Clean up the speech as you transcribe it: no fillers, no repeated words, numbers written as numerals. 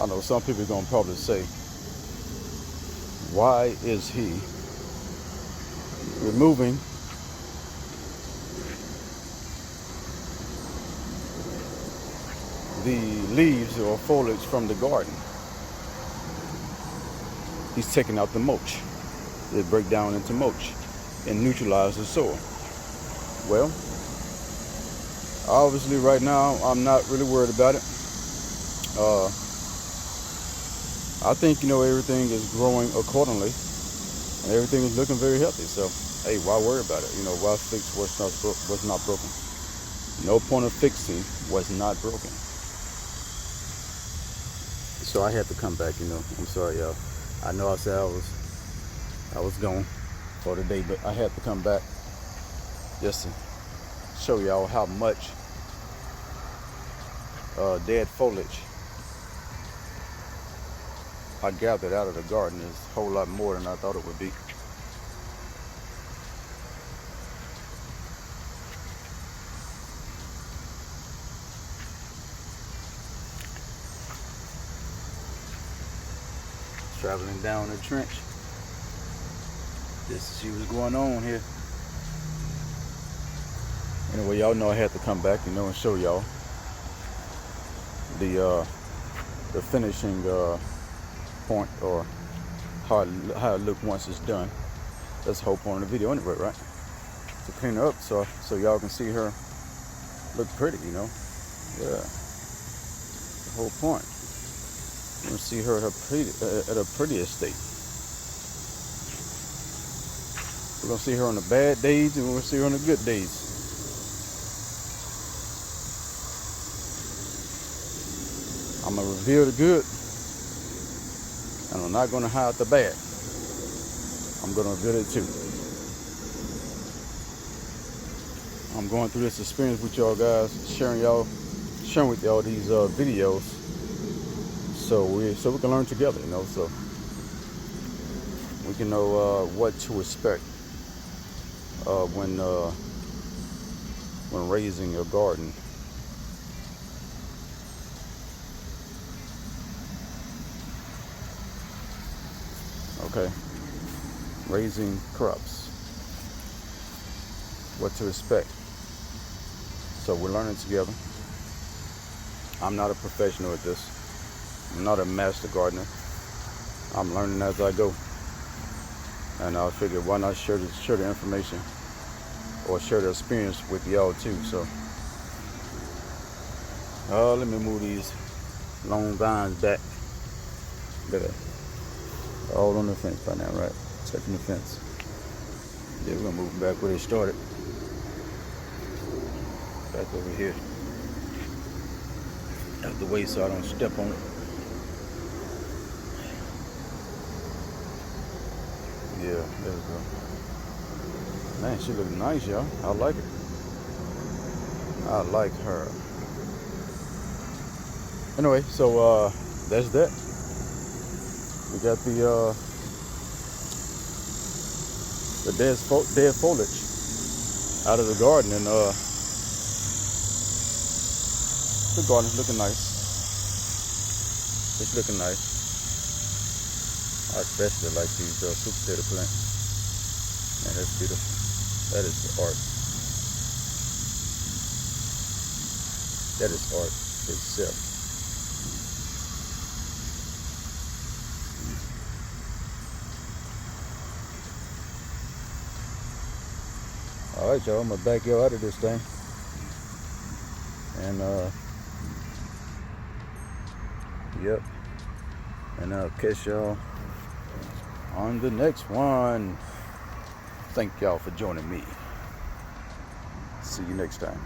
I know some people are gonna probably say, why is he removing the leaves or foliage from the garden? He's taking out the mulch. They break down into mulch and neutralize the soil. Well, obviously right now I'm not really worried about it. I think, you know, everything is growing accordingly and everything is looking very healthy. So, hey, why worry about it? You know, why fix what's not broken? No point of fixing what's not broken. So I had to come back, you know. I'm sorry, y'all. I know I said I was gone for the day, but I had to come back just to show y'all how much dead foliage I gathered out of the garden. Is a whole lot more than I thought it would be. Traveling down the trench just to see what's going on here. Anyway, y'all know I had to come back, you know, and show y'all the finishing point, or how it look once it's done. That's the whole point of the video anyway, right? To clean her up so y'all can see her look pretty, you know. Yeah, the whole point. You want to see her at her prettiest state. We're gonna see her on the bad days, and we're gonna see her on the good days. I'm gonna reveal the good, and I'm not gonna hide the bad. I'm gonna reveal it too. I'm going through this experience with y'all guys, sharing with y'all these videos, so we can learn together, you know, so we can know what to expect when raising your garden. Okay, raising crops, what to expect. So we're learning together. I'm not a professional at this. I'm not a master gardener. I'm learning as I go. And I figured, why not share the information or share the experience with y'all too. So let me move these long vines back. Look at that. All on the fence by now, right? Touching the fence. Yeah, we're gonna move them back where they started. Back over here. Out the way so I don't step on it. Yeah, there we go. Man, she look nice, y'all. I like it. I like her. Anyway, so that's that. We got the dead foliage out of the garden, and the garden's looking nice. It's looking nice. I especially like these sweet potato plants. Man, that's beautiful. That is art. That is art itself. All right, y'all, I'm gonna back y'all out of this thing. And yep. And I'll catch y'all on the next one. Thank y'all for joining me. See you next time.